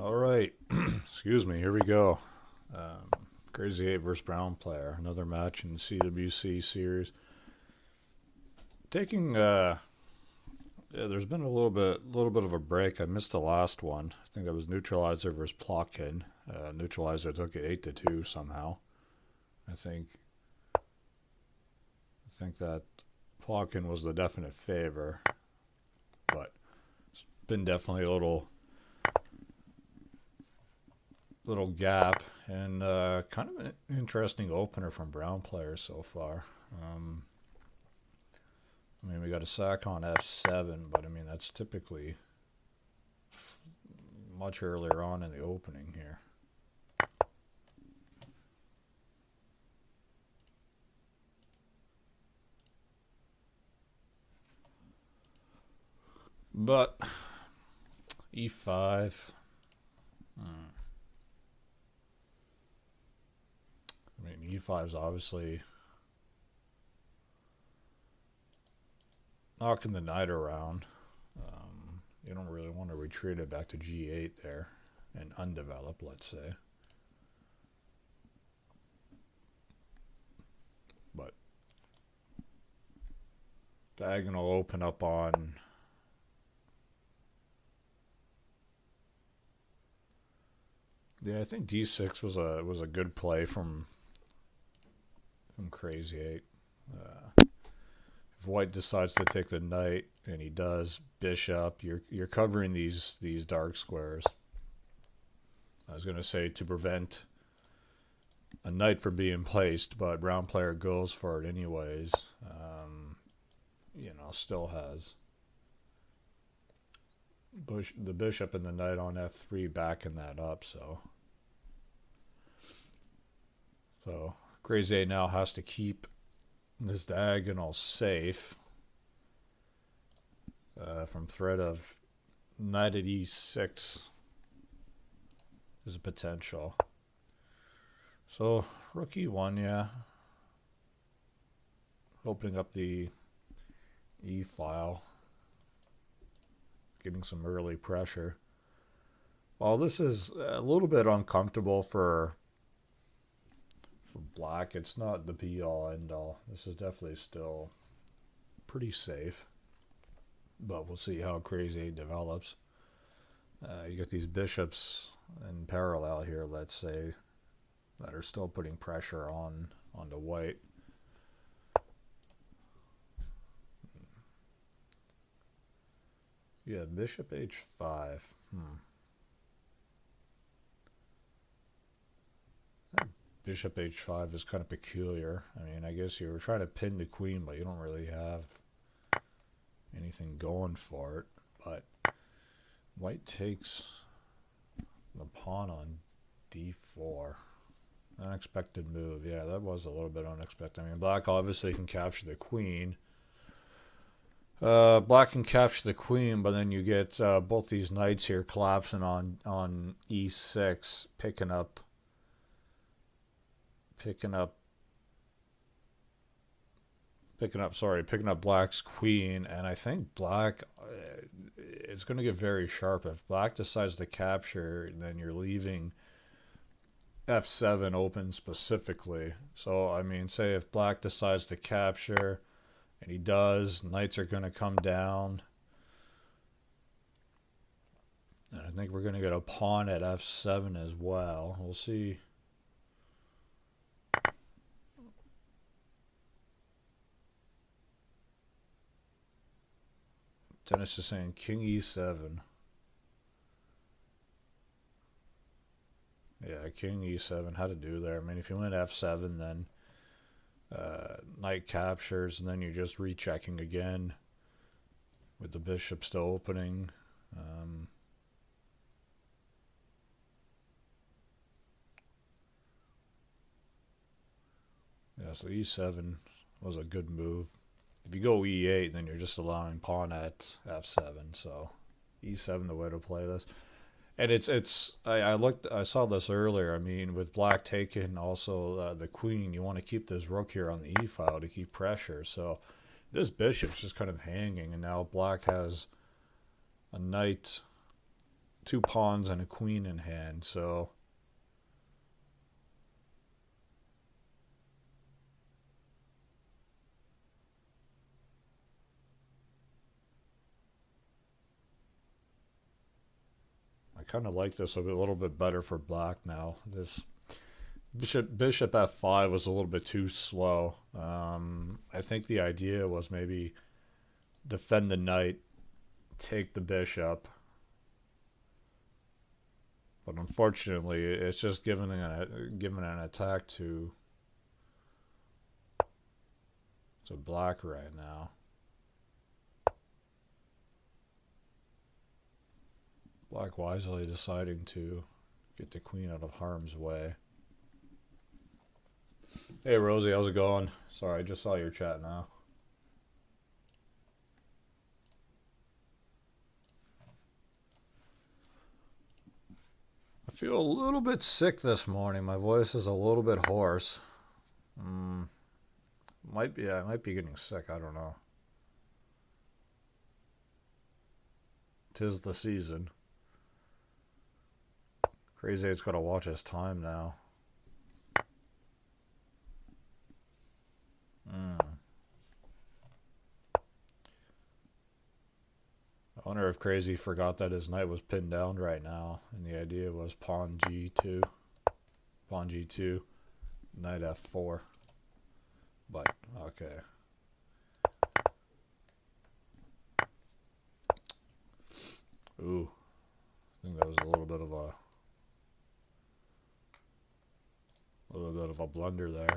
All right, excuse me. Here we go. Crazy 8 versus Brown player. Another match in the CWC series. Taking yeah, there's been a little bit of a break. I missed the last one. I think that was Neutralizer versus Plotkin. Neutralizer took it 8-2 somehow. I think that Plotkin was the definite favor, but it's been definitely a little gap, and kind of an interesting opener from Brown players so far. I mean, we got a sack on F7, but I mean, that's typically much earlier on in the opening here. But E5. I mean, E5 is obviously knocking the knight around. You don't really want to retreat it back to G8 there and undevelop, let's say. But diagonal open up on yeah, I think D6 was a good play from Crazy 8. If White decides to take the knight, and he does, bishop, you're covering these dark squares. I was going to say to prevent a knight from being placed, but Brown player goes for it anyways. Still has the bishop and the knight on F3 backing that up, so Crazy 8 now has to keep this diagonal safe from threat of knight at E6 is a potential. So rook E1, yeah. Opening up the E file. Getting some early pressure. While this is a little bit uncomfortable for Black, it's not the be-all, end-all. This is definitely still pretty safe. But we'll see how Crazy 8 develops. You get these bishops in parallel here, let's say, that are still putting pressure onto White. Yeah, bishop H5. Bishop H5 is kind of peculiar. I mean, I guess you were trying to pin the queen, but you don't really have anything going for it. But White takes the pawn on D4. Unexpected move. Yeah, that was a little bit unexpected. I mean, Black obviously can capture the queen. Black can capture the queen, but then you get both these knights here collapsing on E6, picking up Black's queen, and I think Black it's going to get very sharp. If Black decides to capture, then you're leaving F7 open specifically. So I mean, say if Black decides to capture, and he does, knights are going to come down, and I think we're going to get a pawn at F7 as well. We'll see. Dennis is saying King E7. Yeah, King E7. How to do there? I mean, if you went F7, then knight captures, and then you're just rechecking again with the bishop still opening. Yeah, so E7 was a good move. If you go E8, then you're just allowing pawn at F7. So E7 the way to play this. And I saw this earlier. I mean, with Black taking also the queen, you want to keep this rook here on the E file to keep pressure. So this bishop's just kind of hanging, and now Black has a knight two pawns and a queen in hand, so I kind of like this a little bit better for black now. This bishop f5 was a little bit too slow. I think the idea was maybe defend the knight, take the bishop, but unfortunately, it's just giving an attack to black right now. Black wisely deciding to get the queen out of harm's way. Hey Rosie, how's it going? Sorry, I just saw your chat now. I feel a little bit sick this morning. My voice is a little bit hoarse. I might be getting sick. I don't know. 'Tis the season. Crazy 8's got to watch his time now. I wonder if Crazy forgot that his knight was pinned down right now, and the idea was pawn g2, knight f4. But okay. Ooh, I think that was a little bit of a blunder there.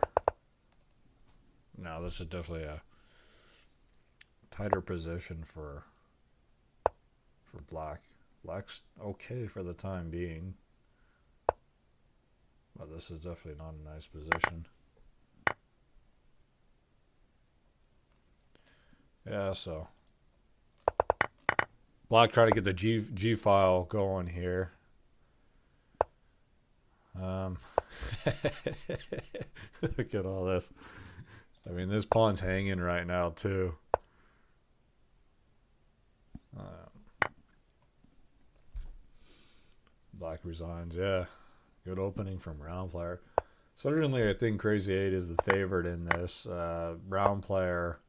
Now this is definitely a tighter position for black. Black's okay for the time being, but this is definitely not a nice position. Yeah, so black trying to get the G file going here. Look at all this. I mean, this pawn's hanging right now too. Black resigns. Yeah, good opening from round player. Certainly, I think Crazy 8 is the favorite in this. Round player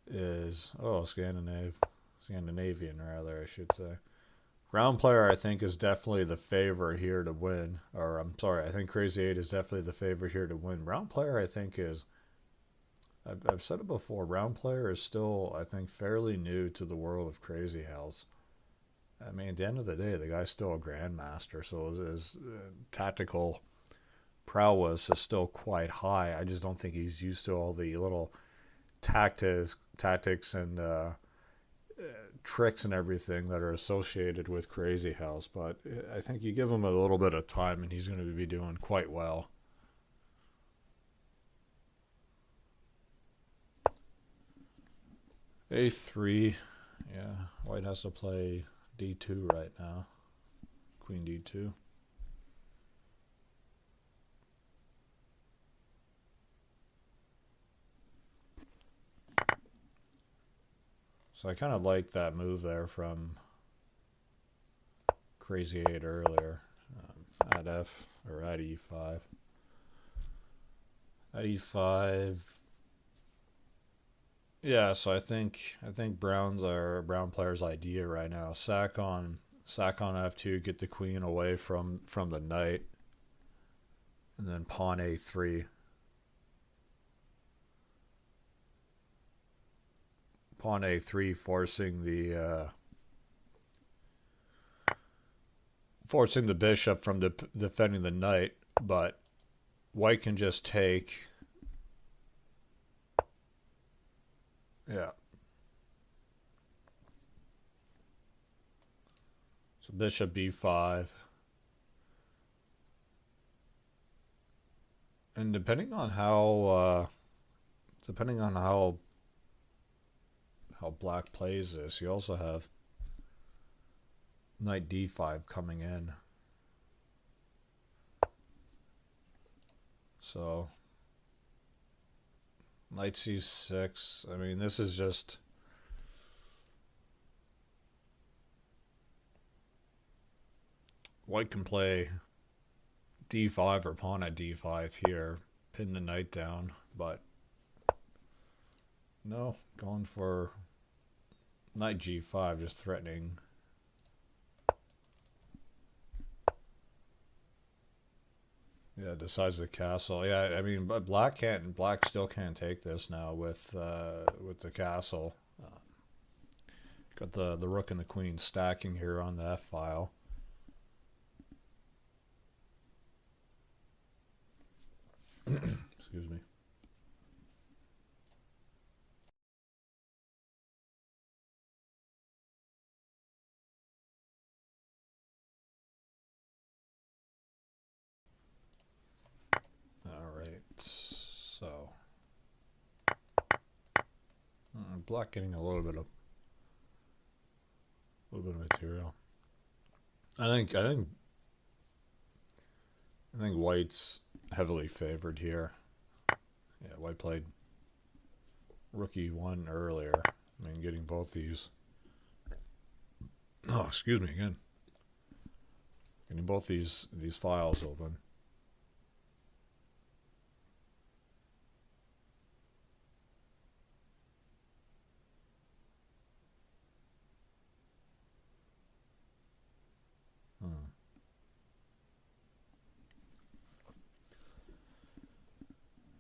is Scandinavian rather, I should say. Round player, I think, is definitely the favorite here to win. Or I'm sorry, I think Crazy 8 is definitely the favorite here to win. Round player, I think, is. I've said it before. Round player is still, I think, fairly new to the world of Crazyhouse. I mean, at the end of the day, the guy's still a grandmaster, so his tactical prowess is still quite high. I just don't think he's used to all the little tactics and tricks and everything that are associated with Crazyhouse. But I think you give him a little bit of time, and he's going to be doing quite well. A3, yeah, white has to play d2 right now. Queen d2. So I kind of like that move there from Crazy 8 earlier. At f or at e5. At e5. Yeah, so I think brown player's idea right now. Sack on f2, get the queen away from the knight, and then pawn a3. Pawn a3, forcing the bishop from defending the knight, but white can just take. Yeah. So bishop b5. And depending on how black plays this, you also have knight d5 coming in. So knight c6. I mean, this is just. White can play d5 or pawn at d5 here, pin the knight down, but no, going for knight g5, just threatening. Yeah, decides the castle. Yeah, I mean, but black still can't take this now with the castle. Got the rook and the queen stacking here on the f file. Excuse me. All right, so black getting a little bit of material. I think white's heavily favored here. Yeah, white played rook e1 earlier. I mean, getting both these. Oh, excuse me again. Getting both these files open.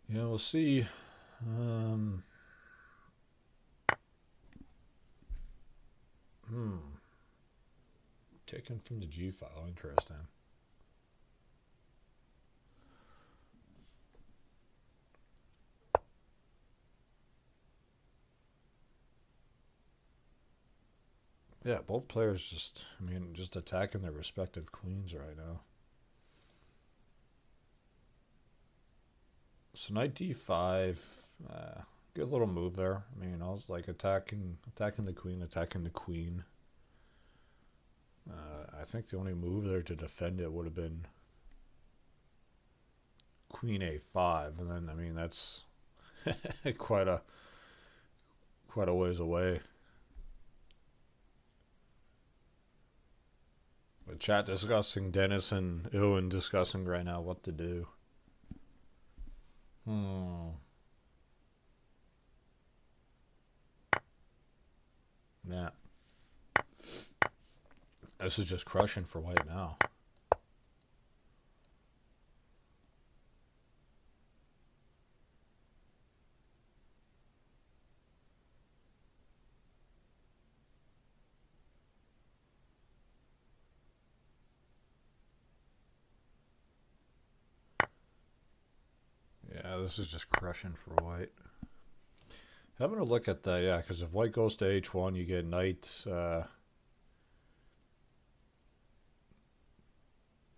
Yeah, we'll see. Taken from the G file. Interesting. Yeah, both players just attacking their respective queens right now. So knight d5, good little move there. I mean, I was like attacking the queen, I think the only move there to defend it would have been queen a5, and then I mean that's quite a ways away. The chat discussing, Dennis and Owen discussing right now what to do. Yeah. This is just crushing for white now. Yeah, this is just crushing for white. Having a look at that, yeah, because if white goes to h1, you get knight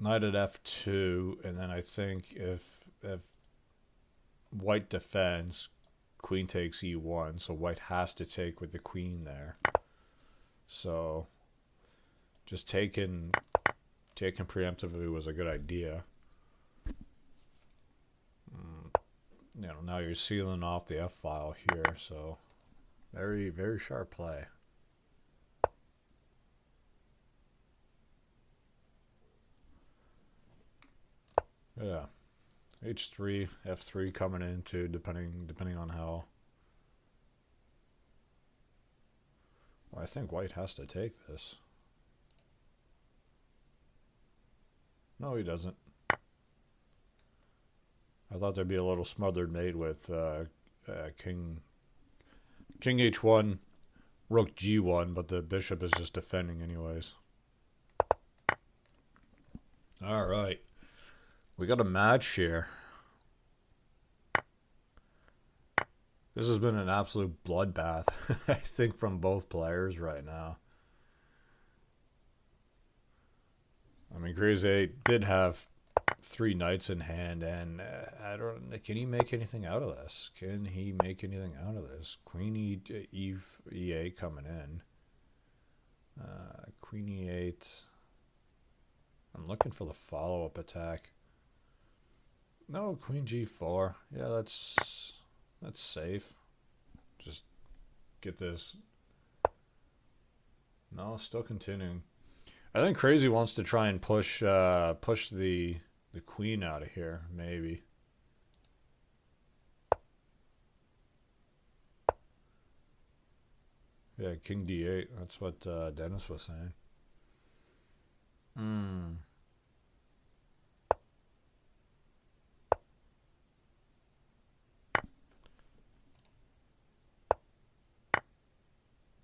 knight at f2, and then I think if white defends, queen takes e1, so white has to take with the queen there. So just taking preemptively was a good idea. You know, now you're sealing off the f file here, so very, very sharp play. Yeah, h3, f3 coming in too, depending on how. Well, I think white has to take this. No, he doesn't. I thought there'd be a little smothered mate with king h1, rook g1, but the bishop is just defending anyways. All right, we got a match here. This has been an absolute bloodbath, I think, from both players right now. I mean, Crazy did have 3 knights in hand, and I don't. Can he make anything out of this? Queen e8 coming in. Queen e8. I'm looking for the follow-up attack. No, queen g4. Yeah, that's safe. Just get this. No, still continuing. I think Crazy wants to try and push push the queen out of here, maybe. Yeah, King D8. That's what Dennis was saying. Hmm.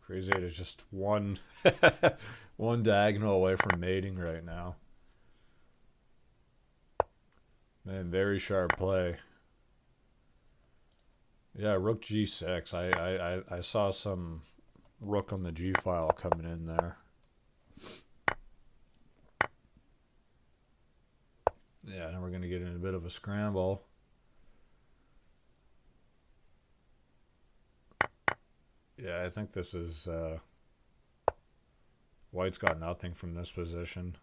Crazy 8 is just one one diagonal away from mating right now. Man, very sharp play. Yeah, Rook G6. I saw some Rook on the G file coming in there. Yeah, now we're gonna get in a bit of a scramble. Yeah, I think this is White's got nothing from this position.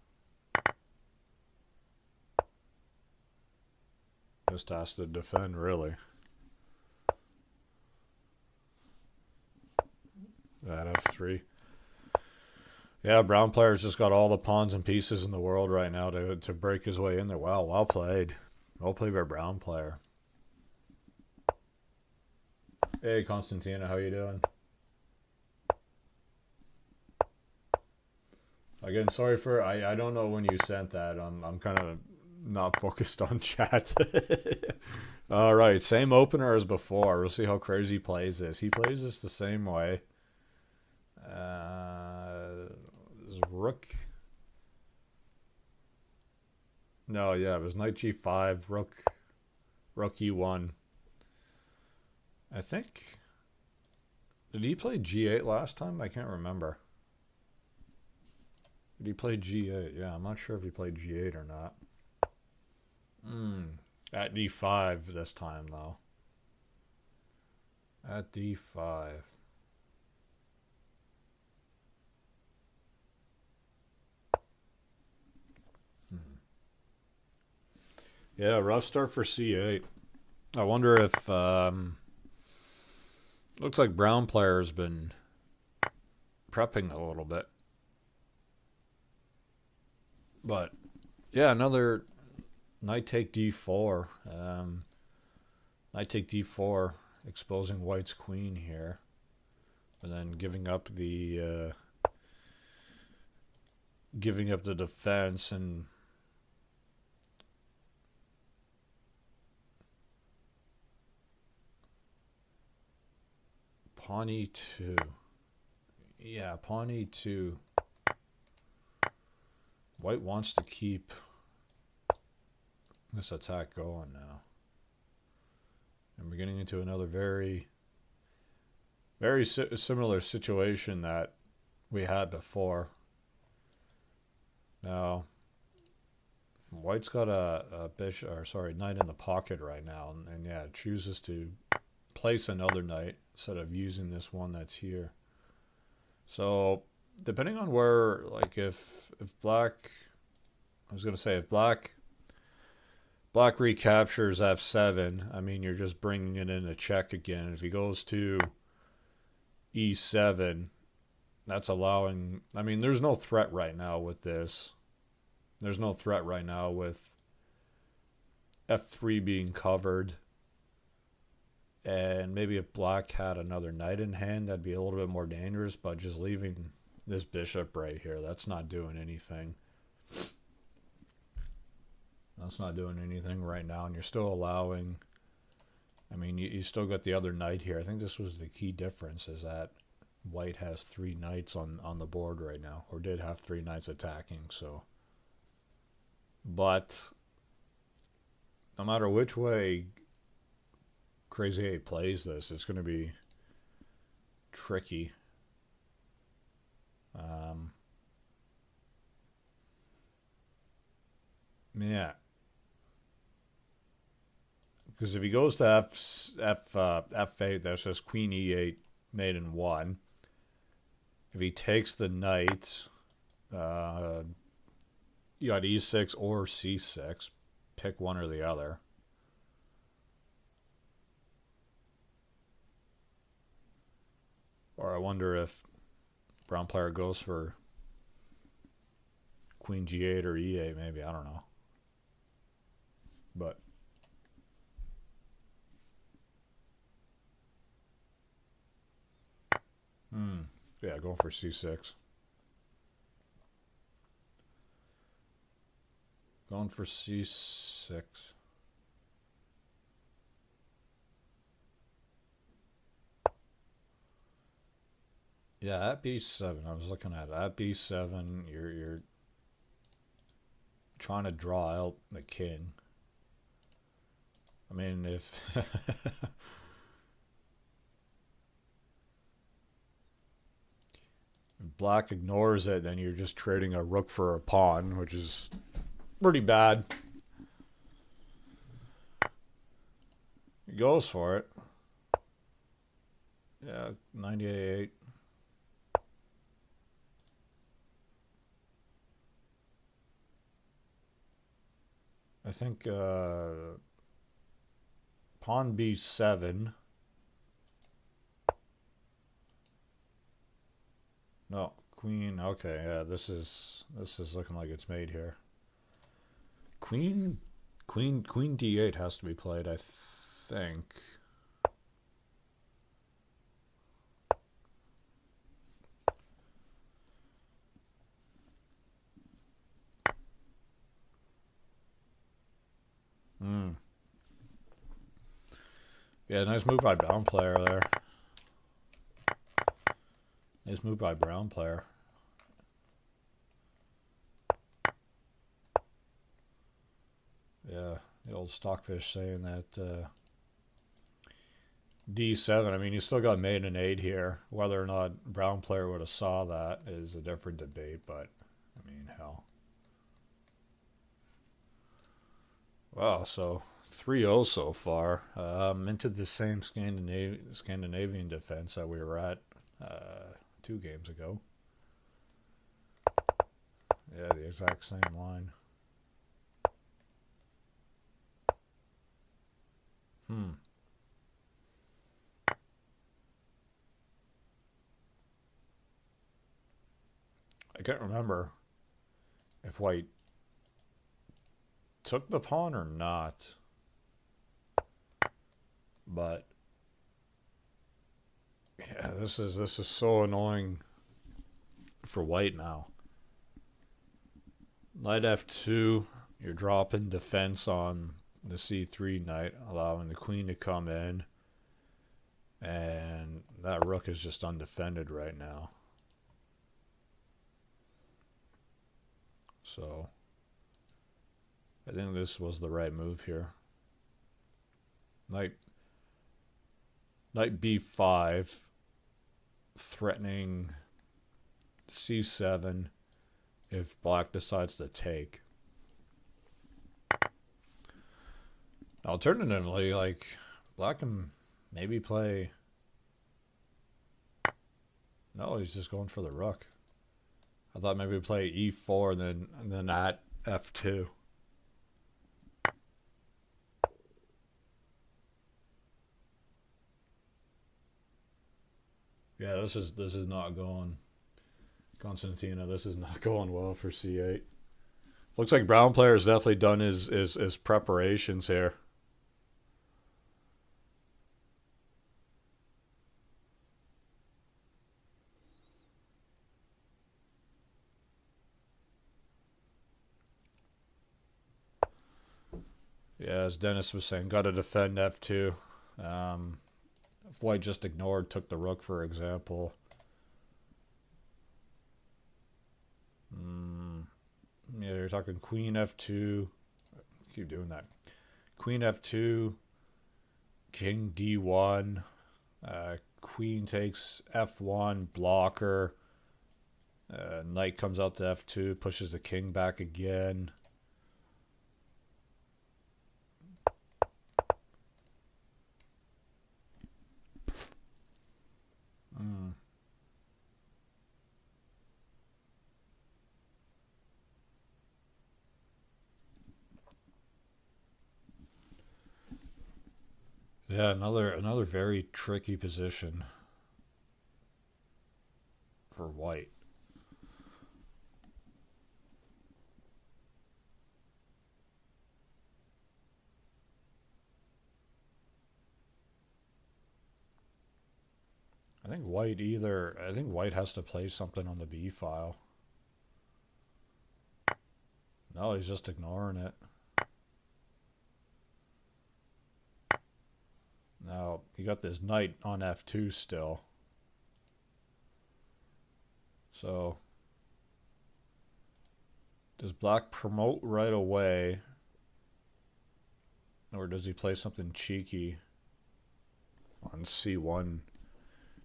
Just has to defend, really. That F3. Yeah, brown player's just got all the pawns and pieces in the world right now to break his way in there. Wow, well played. Well played by brown player. Hey, Constantina, how you doing? Again, sorry for I don't know when you sent that. I'm kind of not focused on chat. All right, same opener as before. We'll see how Crazy plays this. He plays this the same way. Is Rook? No, yeah, it was Knight G5, Rook E1. I think. Did he play G8 last time? I can't remember. Did he play G8? Yeah, I'm not sure if he played G8 or not. At D5 this time, though. At D5. Yeah, rough start for C8. I wonder if... looks like brown player's been prepping a little bit. But, yeah, another knight take D4. Knight take D4, exposing White's queen here. And then giving up the defense and... Pawn E2. Yeah, pawn E2. White wants to keep this attack going now. And we're getting into another very similar situation that we had before. Now, White's got a bishop, or sorry, knight in the pocket right now, and yeah, chooses to place another knight instead of using this one that's here. So, depending on where, like, if black, I was gonna say if black recaptures f7, I mean you're just bringing it in a check again. If he goes to e7, that's allowing. I mean, there's no threat right now with this. There's no threat right now with f3 being covered. And maybe if black had another knight in hand, that'd be a little bit more dangerous. But just leaving this bishop right here, that's not doing anything. That's not doing anything right now. And you're still allowing... I mean, you still got the other knight here. I think this was the key difference, is that White has 3 knights on the board right now. Or did have 3 knights attacking, so... But... no matter which way Crazy 8 plays this, it's going to be tricky. Yeah. Because if he goes to f8, that's just queen e8, mate in 1. If he takes the knight, you got e6 or c6. Pick one or the other. Or I wonder if brown player goes for queen g8 or e8 maybe, I don't know. But yeah, going for c6. Going for c6. Yeah, at b7, I was looking at b7, you're trying to draw out the king. I mean, if black ignores it, then you're just trading a rook for a pawn, which is pretty bad. He goes for it. Yeah, 98. I think pawn b7. No, queen. Okay, yeah, this is looking like it's made here. Queen d8 has to be played, I think. Yeah, nice move by brown player there. Nice move by brown player. Yeah, the old Stockfish saying that d7. I mean, you still got mate and 8 here. Whether or not brown player would have saw that is a different debate, but I mean, hell. Wow, so 3-0 so far. Into the same Scandinavian defense that we were at 2 games ago. Yeah, the exact same line. I can't remember if white took the pawn or not. But yeah, this is so annoying for white now. Knight f2, you're dropping defense on the c3 knight, allowing the queen to come in, and that rook is just undefended right now. So I think this was the right move here. Knight b5, threatening c7 if black decides to take. Alternatively, like, black can maybe play... No, he's just going for the rook. I thought maybe play e4 and then at f2. Yeah, this is not going, Constantina. This is not going well for c8. Looks like brown player has definitely done his preparations here. Yeah, as Dennis was saying, got to defend f2. If white just ignored, took the rook, for example. Yeah, you're talking queen f2. Keep doing that. Queen f2, king d1, queen takes f1, blocker. Knight comes out to f2, pushes the king back again. Yeah, another very tricky position for white. I think white has to play something on the B file. No, he's just ignoring it. Now, you got this knight on F2 still. So, does black promote right away? Or does he play something cheeky on C1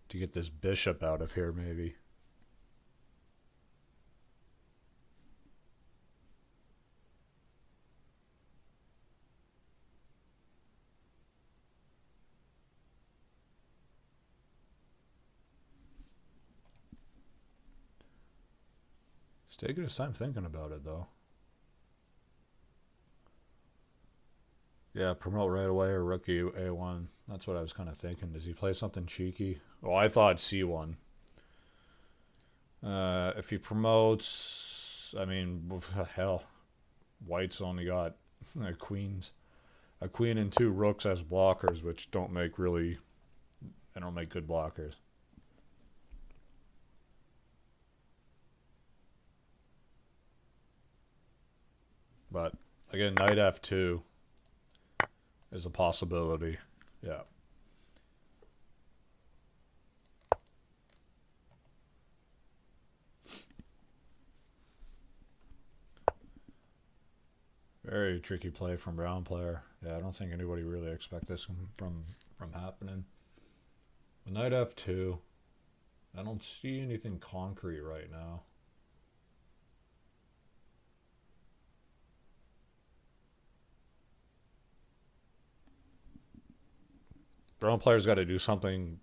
to get this bishop out of here, maybe? He's taking his time thinking about it, though. Yeah, promote right away or rook A1. That's what I was kind of thinking. Does he play something cheeky? Oh, I thought C1. If he promotes, I mean, hell, white's only got a queen and two rooks as blockers, which don't make good blockers. But again, knight F2 is a possibility. Yeah. Very tricky play from brown player. Yeah, I don't think anybody really expect this from happening. The knight F2. I don't see anything concrete right now. Brown player's got to do something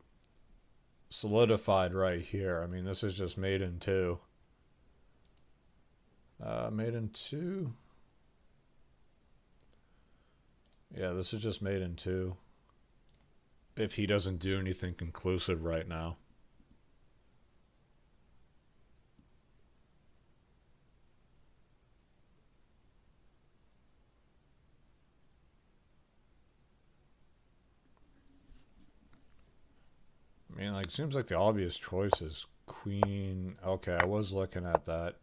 solidified right here. I mean, this is just mate in two. Mate in two. Yeah, this is just mate in two. If he doesn't do anything conclusive right now. I mean, like, seems like the obvious choice is queen. Okay, I was looking at that.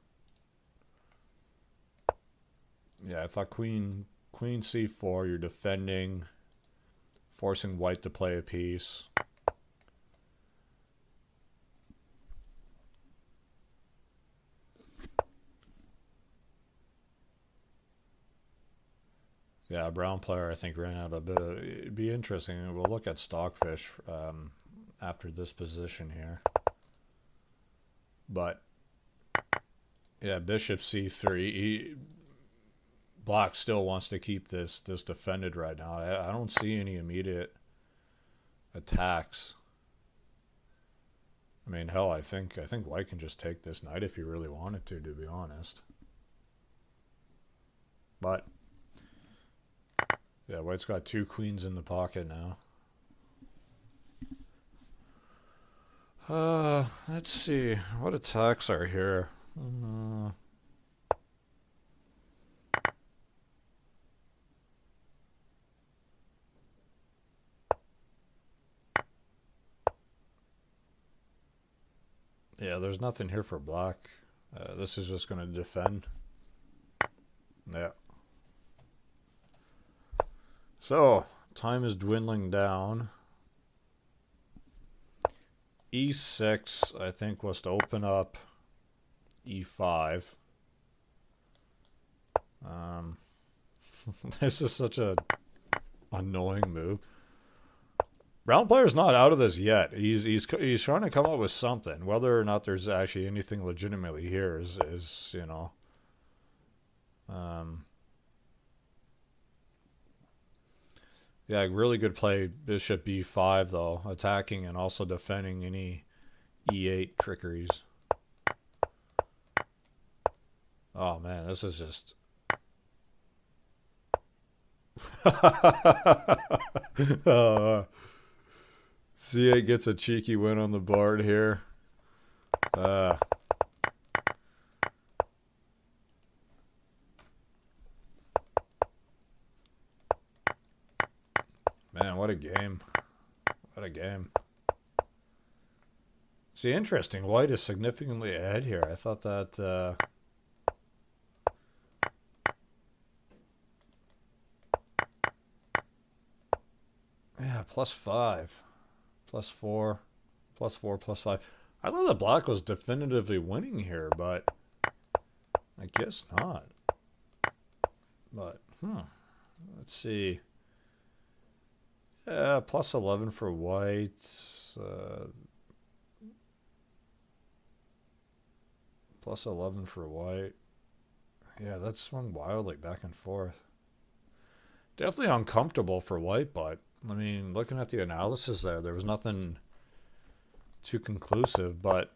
Yeah, I thought queen C4, you're defending, forcing white to play a piece. Yeah, brown player, I think, ran out a bit of... It'd be interesting. We'll look at Stockfish after this position here. But, yeah, bishop C3. Black still wants to keep this defended right now. I don't see any immediate attacks. I mean, hell, I think white can just take this knight if he really wanted to be honest. But... yeah, white's got two queens in the pocket now. Let's see. What attacks are here? Yeah, there's nothing here for black. This is just going to defend. Yeah. So, time is dwindling down. E6, I think, was to open up E5. This is such a annoying move. Brown player's not out of this yet. He's trying to come up with something. Whether or not there's actually anything legitimately here is you know. Yeah, really good play, bishop b5, though. Attacking and also defending any e8 trickeries. Oh, man, this is just... C8 gets a cheeky win on the board here. Man, what a game. What a game. See, interesting. White is significantly ahead here. I thought that... yeah, +5. +4. +4, +5. I thought that black was definitively winning here, but I guess not. But, let's see. Yeah, +11 for white. +11 for white. Yeah, that swung wildly back and forth. Definitely uncomfortable for white, but, I mean, looking at the analysis there was nothing too conclusive, but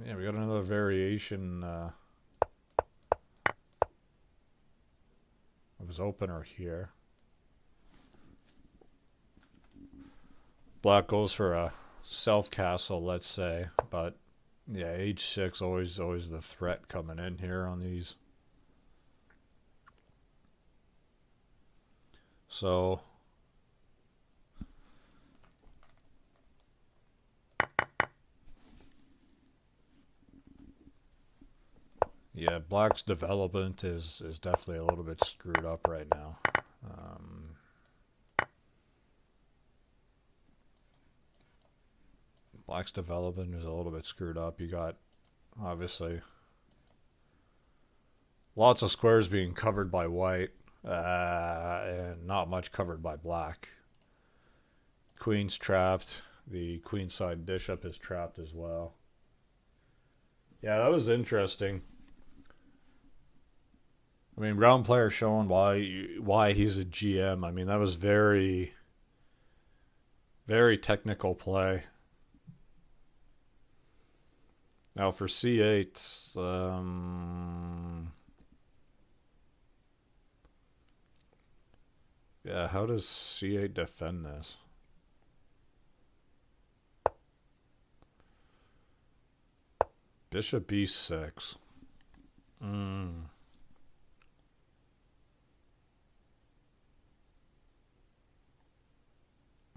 yeah, we got another variation of his opener here. Black goes for a self-castle, let's say, but yeah, h6 always the threat coming in here on these. So yeah, black's development is definitely a little bit screwed up right now. Black's development is a little bit screwed up. You got, obviously, lots of squares being covered by white, and not much covered by black. Queen's trapped. The queenside bishop is trapped as well. Yeah, that was interesting. I mean, round player showing why he's a GM. I mean, that was very, very technical play. Now for c8, yeah, how does c8 defend this? Bishop b6. I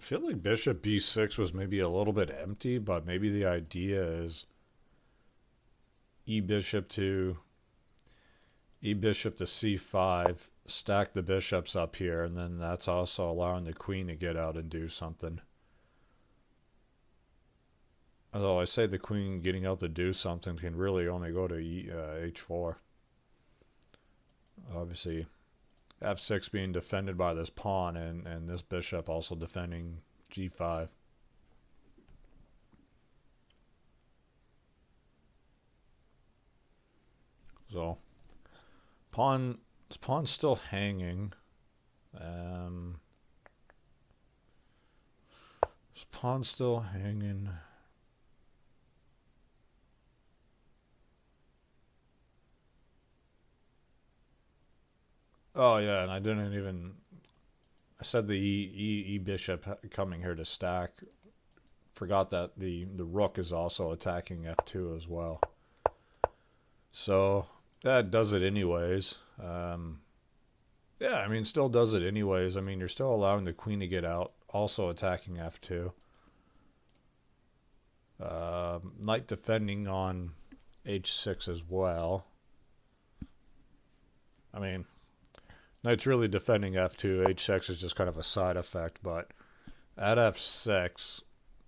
feel like bishop b6 was maybe a little bit empty, but maybe the idea is e-bishop to c5, stack the bishops up here, and then that's also allowing the queen to get out and do something. Although I say the queen getting out to do something can really only go to h4. Obviously, f6 being defended by this pawn, and this bishop also defending g5. So, pawn's still hanging. This pawn's still hanging. Oh yeah, and I didn't even. I said the e bishop coming here to stack. Forgot that the rook is also attacking f2 as well. So that does it anyways. Yeah, I mean, still does it anyways. I mean, you're still allowing the queen to get out, also attacking f2. Knight defending on h6 as well. I mean, knight's really defending f2. h6 is just kind of a side effect, but at f6,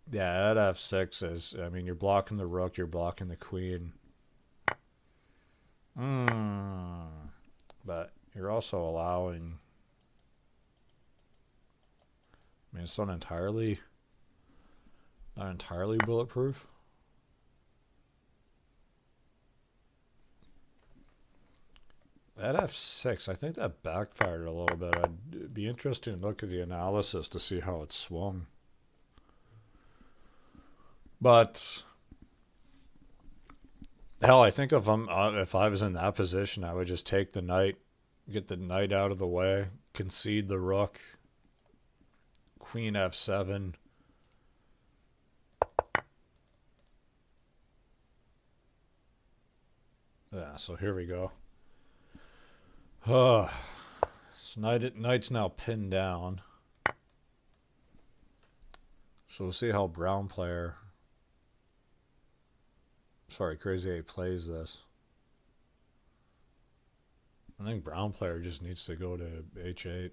yeah, at f6 is, I mean, you're blocking the rook, you're blocking the queen. But you're also allowing, I mean, it's not entirely bulletproof. At f6, I think that backfired a little bit. It'd be interesting to look at the analysis to see how it swung. But hell, I think if I was in that position, I would just take the knight, get the knight out of the way, concede the rook, queen f7. Yeah, so here we go. So knight's now pinned down. So we'll see how brown player, sorry, Crazy 8 plays this. I think brown player just needs to go to h8.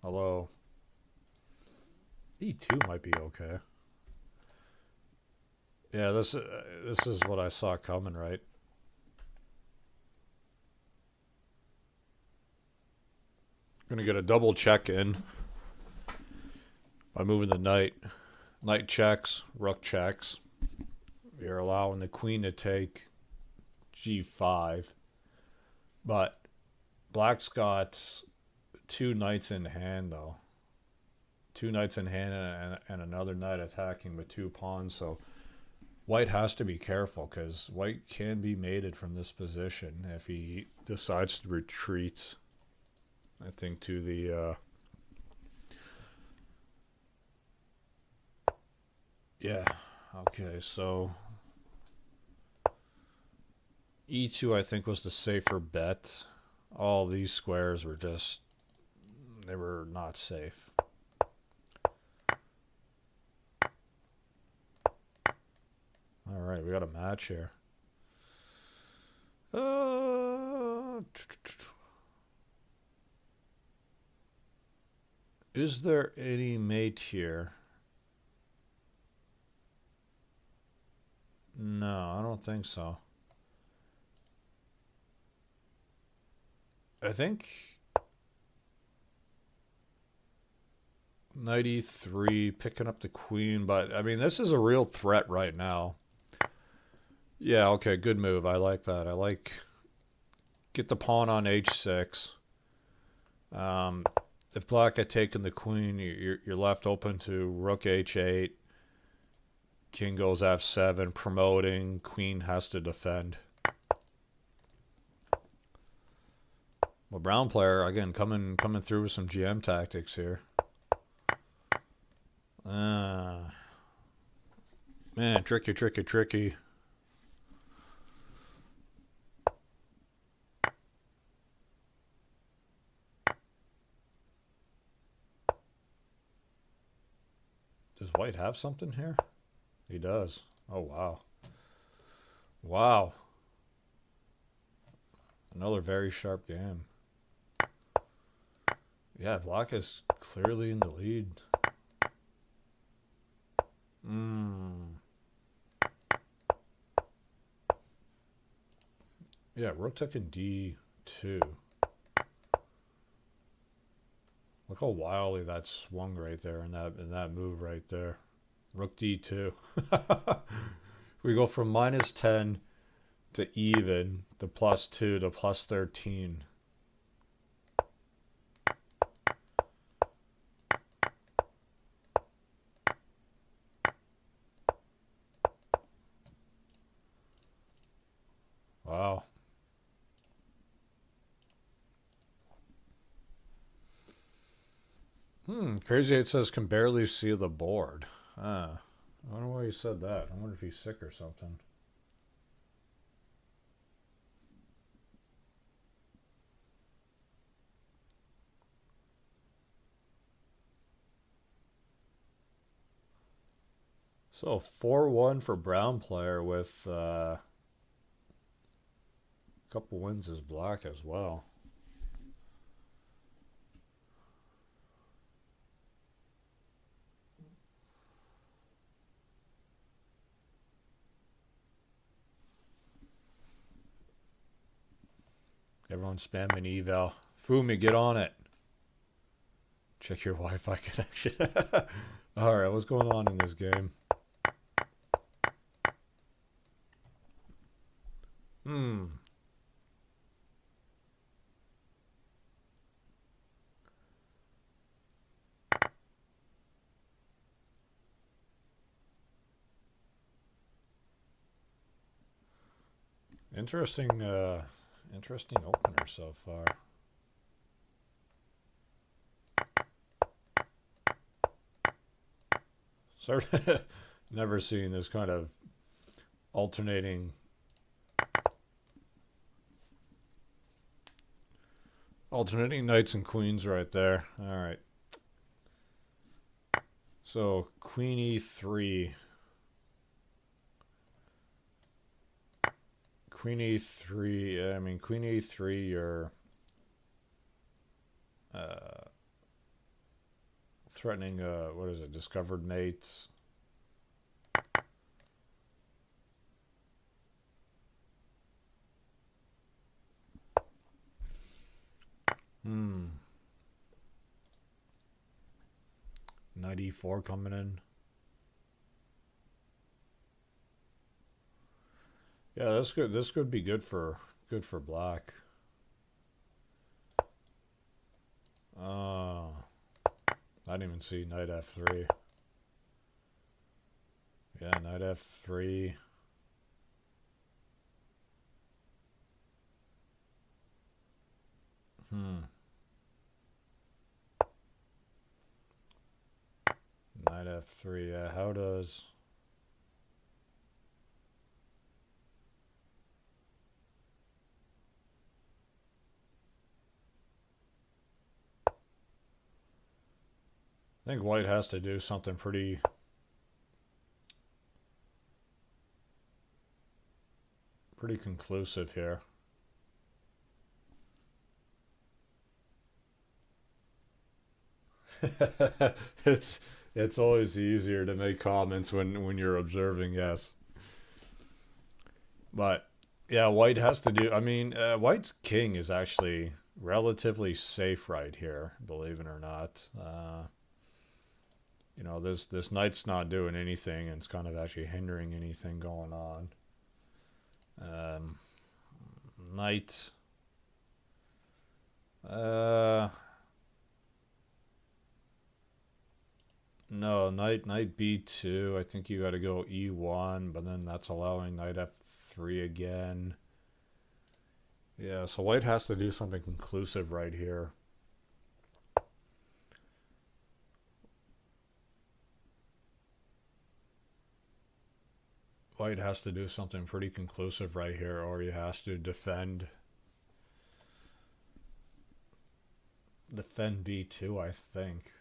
Although e2 might be okay. Yeah, this is what I saw coming, right? Gonna get a double check in by moving the knight. Knight checks, rook checks. You're allowing the queen to take g5, but black's got two knights in hand though. Two knights in hand and another knight attacking with two pawns, so white has to be careful because white can be mated from this position if he decides to retreat. I think to the yeah, okay, so e2 I think was the safer bet. All these squares were just, they were not safe. All right, we got a match here. Is there any mate here? No, I don't think so. I think knight e3, picking up the queen, but I mean, this is a real threat right now. Yeah, okay, good move. I like that. I like, get the pawn on h6. If black had taken the queen, you're left open to rook h8. King goes f7, promoting. Queen has to defend. Well, brown player, again, coming through with some GM tactics here. Man, tricky, tricky, tricky. Does white have something here? He does. Oh, wow. Wow. Another very sharp game. Yeah, black is clearly in the lead. Yeah, rook taking d2. Look how wildly that swung right there in that move right there. Rook d2. We go from -10 to even to +2 to +13. Wow. Crazy 8 says can barely see the board. I don't know why he said that. I wonder if he's sick or something. So 4-1 for brown player with a couple wins as black as well. Everyone's spamming eval. Fumi, get on it. Check your Wi-Fi connection. Alright, what's going on in this game? Interesting opener so far. Never seen this kind of alternating Alternating knights and queens right there. All right. So queen e3. Queen e3. I mean, queen e3. You're threatening. What is it? Discovered mates. Knight e4 coming in. Yeah, that's good. This could be good for black. Oh, I didn't even see knight f3. Yeah, knight f3. Knight f3. Yeah, how does... I think white has to do something pretty conclusive here. it's always easier to make comments when you're observing, yes. But yeah, white has to do. I mean, white's king is actually relatively safe right here, believe it or not. You know, this knight's not doing anything, and it's kind of actually hindering anything going on. Knight. No, knight b2. I think you got to go e1, but then that's allowing knight f3 again. Yeah, so white has to do something conclusive right here. White has to do something pretty conclusive right here, or he has to defend b2, I think.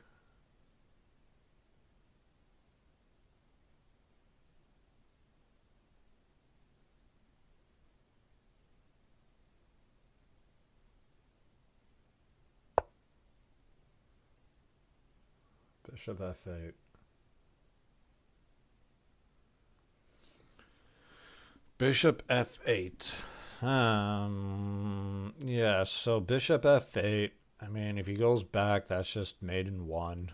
Bishop f8. Bishop f8. Yeah, so bishop f8. I mean, if he goes back, that's just mate in 1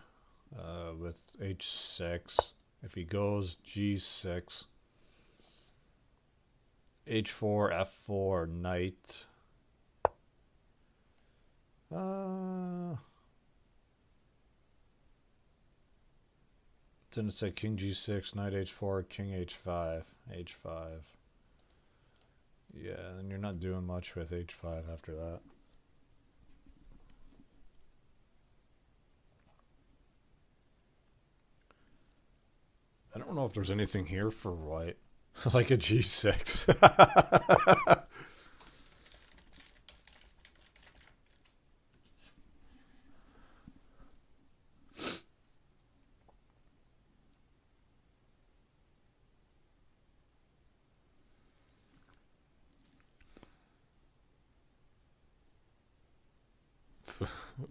with h6. If he goes g6, h4, f4, knight. Didn't say king g6, knight h4, king h5, h5. Yeah, then you're not doing much with h5 after that. I don't know if there's anything here for white. Like a g6.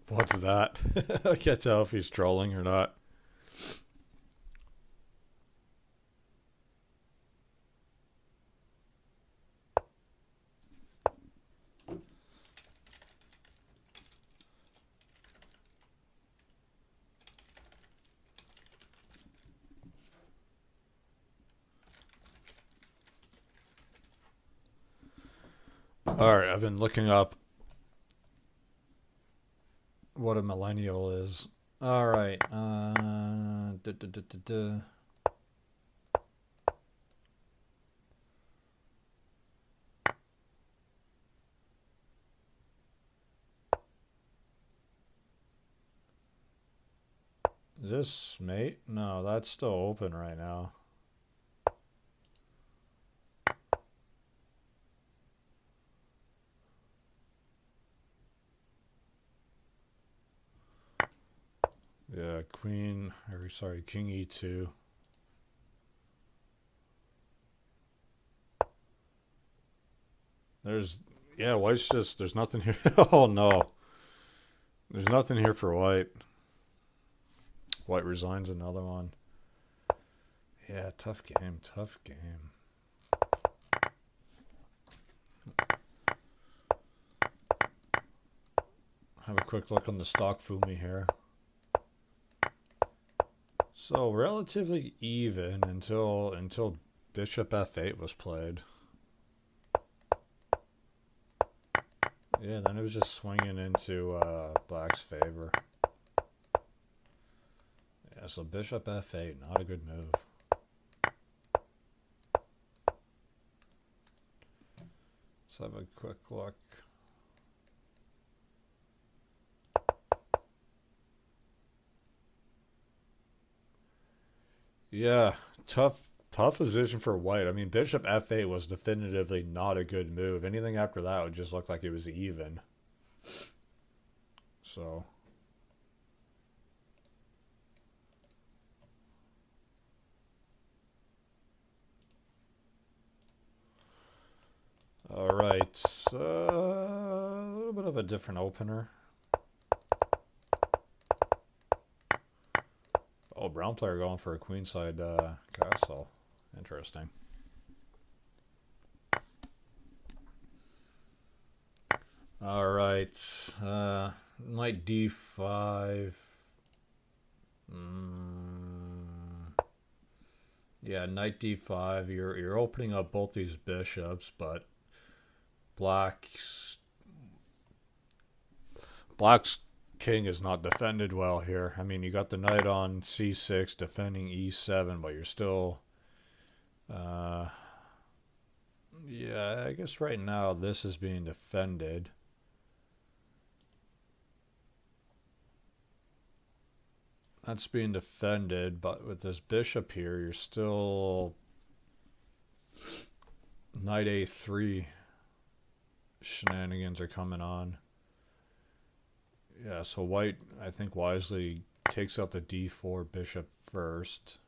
What's that? I can't tell if he's trolling or not. Alright, I've been looking up what a millennial is. Alright, Is this mate? No, that's still open right now. Yeah, queen, or sorry, king e2. There's, yeah, white's just, there's nothing here. Oh no. There's nothing here for white. White resigns another one. Yeah, tough game, tough game. Have a quick look on the stock Fumi here. So relatively even until bishop f8 was played. Yeah, then it was just swinging into black's favor. Yeah, so bishop f8, not a good move. Let's have a quick look. Yeah, tough position for white. I mean, bishop f8 was definitively not a good move. Anything after that would just look like it was even. So, all right, a little bit of a different opener. Oh, brown player going for a queenside castle. Interesting. All right, knight d5. Yeah, knight d5. You're opening up both these bishops, but black's king is not defended well here. I mean, you got the knight on c6 defending e7, but you're still yeah, I guess right now this is being defended. That's being defended, but with this bishop here, you're still knight a3 shenanigans are coming on. Yeah, so white, I think, wisely takes out the d4 bishop first.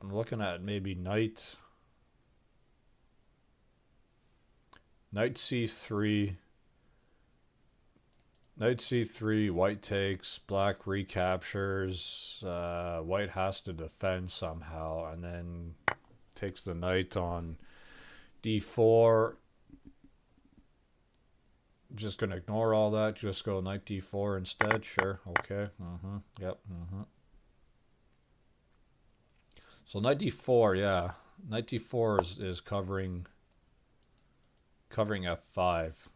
I'm looking at maybe knight c3. Knight c3, white takes, black recaptures, white has to defend somehow, and then takes the knight on d4. Just gonna ignore all that, just go knight d4 instead. Sure, okay. Yep. So knight d4, yeah. Knight d4 is covering f5.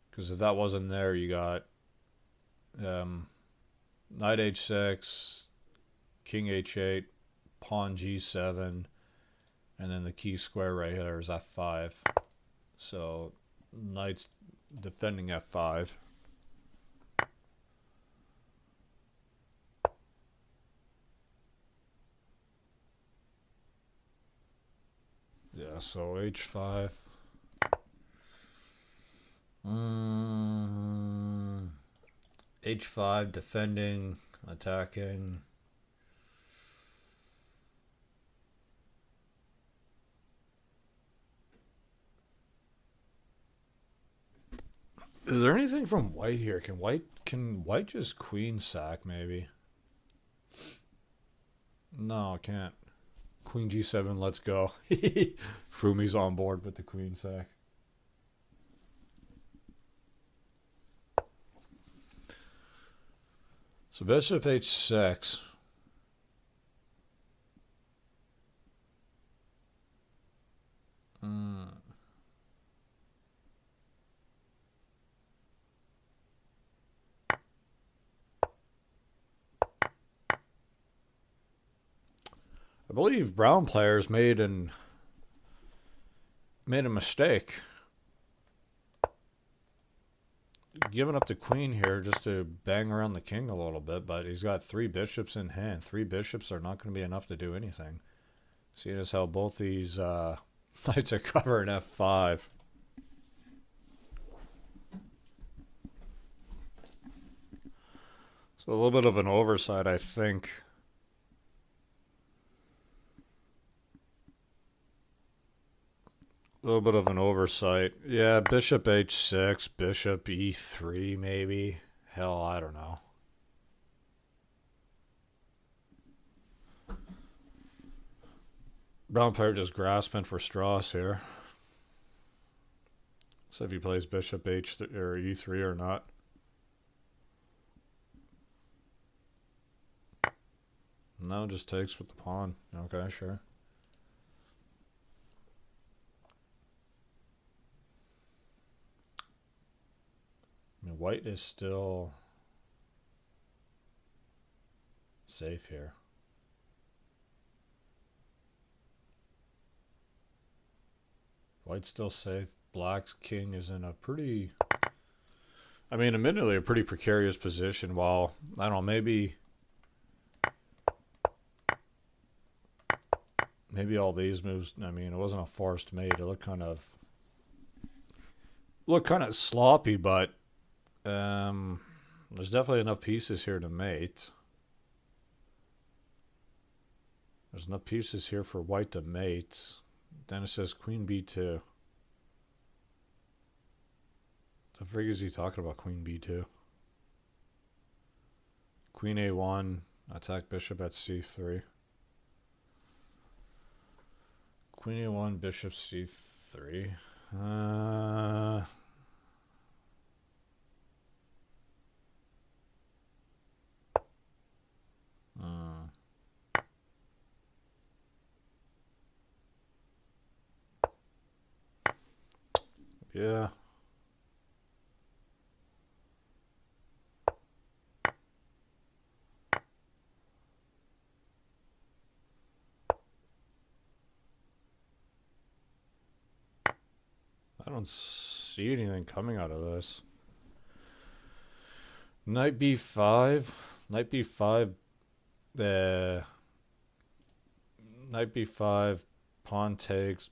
Because if that wasn't there, you got knight h6, king h8, pawn g7, and then the key square right here is f5. So knight's defending f5. Yeah, so h5. H5 defending, attacking. Is there anything from white here? Can white just queen sack maybe? No, I can't. Queen g7, let's go. Fumi's on board with the queen sack. So bishop h6. I believe brown players made a mistake. Giving up the queen here just to bang around the king a little bit, but he's got 3 bishops in hand. 3 bishops are not going to be enough to do anything. Seeing as how both these Knights are covering F5. So a little bit of an oversight, I think. A little bit of an oversight. Yeah, bishop h6, bishop e3 maybe. Hell, I don't know. Brown player just grasping for straws here. So if he plays bishop h3 or e3 or not. No, just takes with the pawn. Okay, sure. I mean, white is still safe here. White's still safe. Black's king is in a pretty, I mean, admittedly a pretty precarious position. While, I don't know, maybe all these moves, I mean, it wasn't a forced mate. It looked kind of sloppy, but there's definitely enough pieces here to mate. There's enough pieces here for white to mate. Then it says queen b2. The frig is he talking about queen b2? Queen a1, attack bishop at c3. Queen a1, bishop c3. Yeah. I don't see anything coming out of this. Knight b5. Knight b5. Knight b5. Pawn takes.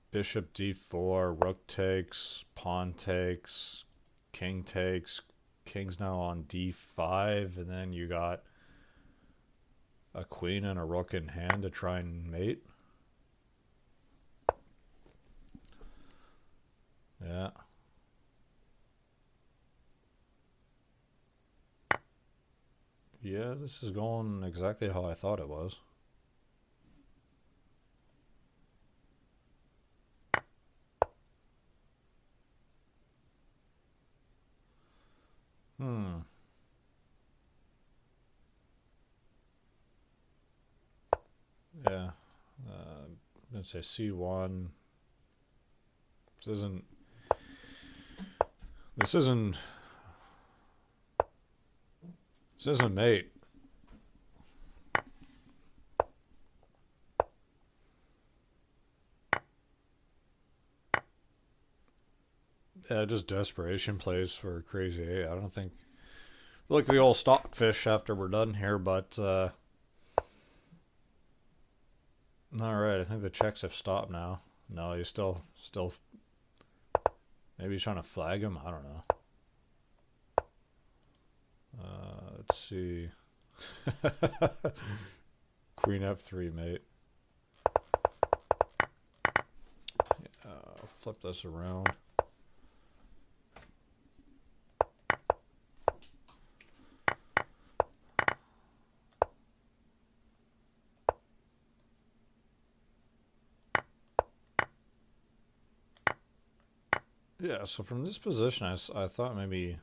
Bishop d4. Rook takes. Pawn takes. King takes. King's now on d5. And then you got a queen and a rook in hand to try and mate. Yeah. Yeah, this is going exactly how I thought it was. Yeah. Let's say c1. This isn't mate. Yeah, just desperation plays for Crazy 8. I don't think look the old stockfish after we're done here, but all right, I think the checks have stopped now. No, he's still maybe he's trying to flag him. I don't know. Let's see. Queen f3, mate. I'll flip this around. Yeah, so from this position, I thought maybe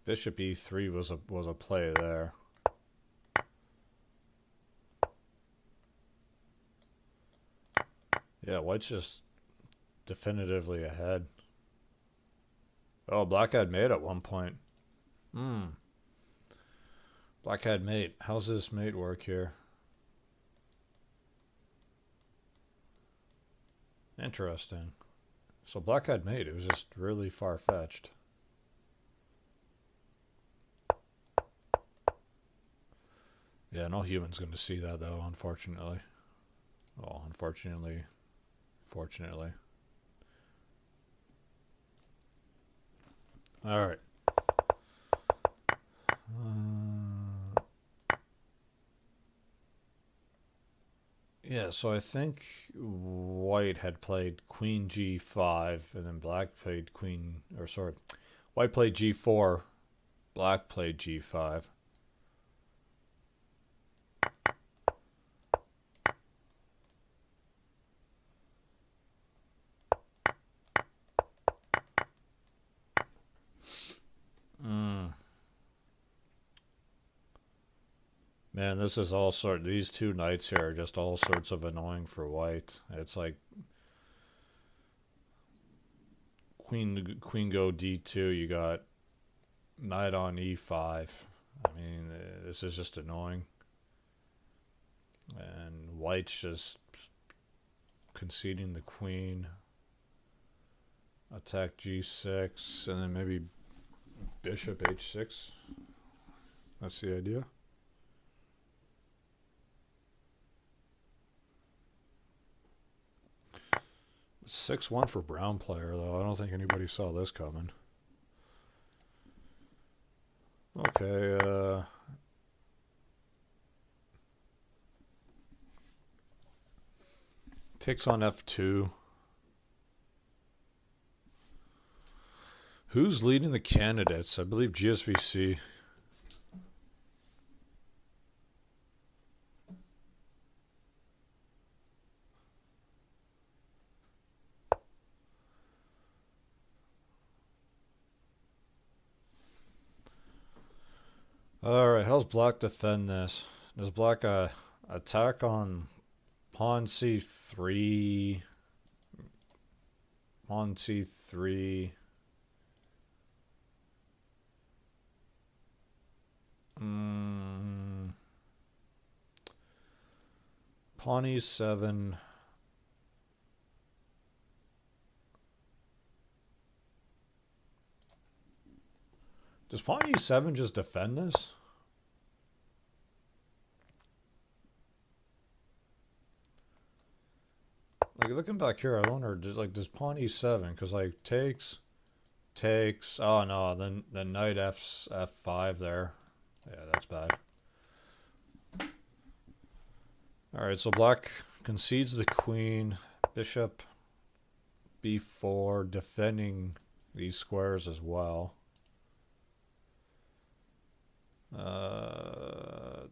bishop e3 was a play there. Yeah, white's just definitively ahead. Oh, black had mate at one point. Black had mate. How's this mate work here? Interesting. So black had mate. It was just really far-fetched. Yeah, no human's going to see that, though, unfortunately. Well, unfortunately, fortunately. Alright. Yeah, so I think white had played queen g5, and then black played queen, or sorry, white played g4, black played g5. Man, this is all sort. These two knights here are just all sorts of annoying for white. It's like queen go d2. You got knight on e5. I mean, this is just annoying. And white's just conceding the queen. Attack g6, and then maybe bishop h6. That's the idea. 6-1 for brown player, though. I don't think anybody saw this coming. Okay, takes on f2. Who's leading the candidates? I believe GSVC. Alright, how's black defend this? Does black attack on pawn c3? Pawn c3. Pawn e7. Does pawn e7 just defend this? Like, looking back here, I wonder, does pawn e7, because, like, takes, oh no, then knight f5 there. Yeah, that's bad. Alright, so black concedes the queen, bishop b4, defending these squares as well.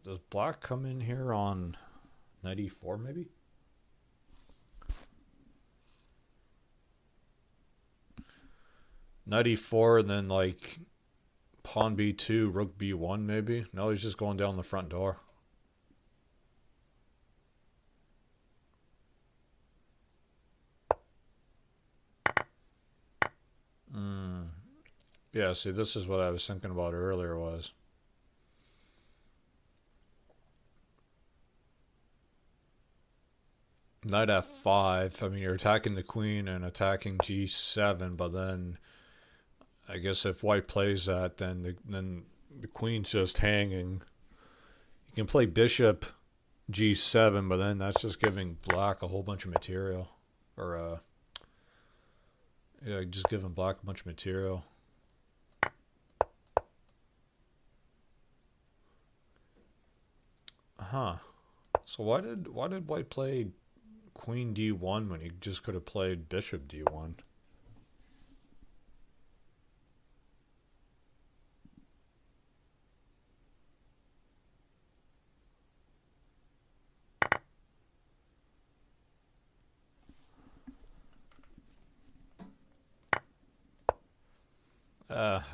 Does black come in here on knight e4 maybe? Knight e4 and then like pawn b2, rook b1 maybe? No, he's just going down the front door. Yeah, see, this is what I was thinking about earlier was. Knight f5, I mean, you're attacking the queen and attacking g7, but then I guess if white plays that, then the queen's just hanging. You can play bishop g7, but then that's just giving black a whole bunch of material. Or, yeah, just giving black a bunch of material. Huh. So why did white play queen d1 when he just could have played bishop d1?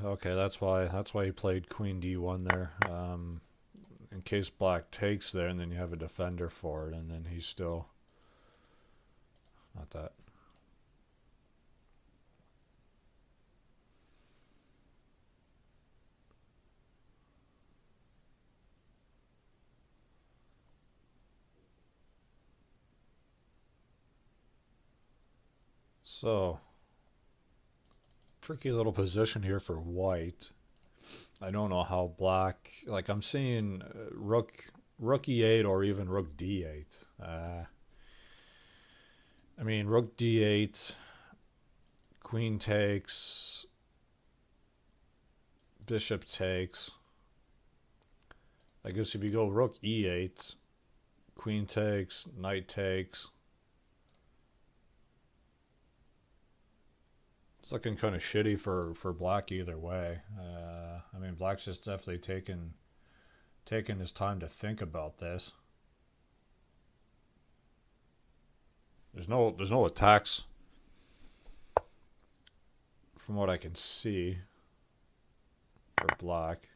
Okay, that's why he played queen d1 there. In case black takes there, and then you have a defender for it, and then he's still not that. So, tricky little position here for white. I don't know how black, like I'm seeing rook rook e8 or even rook d8. I mean, rook d8, queen takes, bishop takes. I guess if you go rook e8, queen takes, knight takes. It's looking kind of shitty for black either way. I mean, black's just definitely taking his time to think about this. There's no attacks from what I can see for black.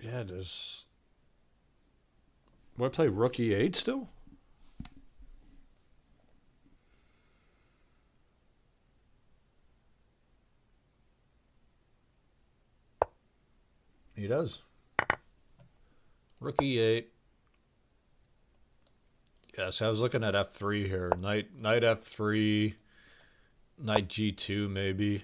Yeah, does... Would I play rook e8 still? He does. Rook e8. Yes, I was looking at f3 here. Knight f3, knight g2 maybe.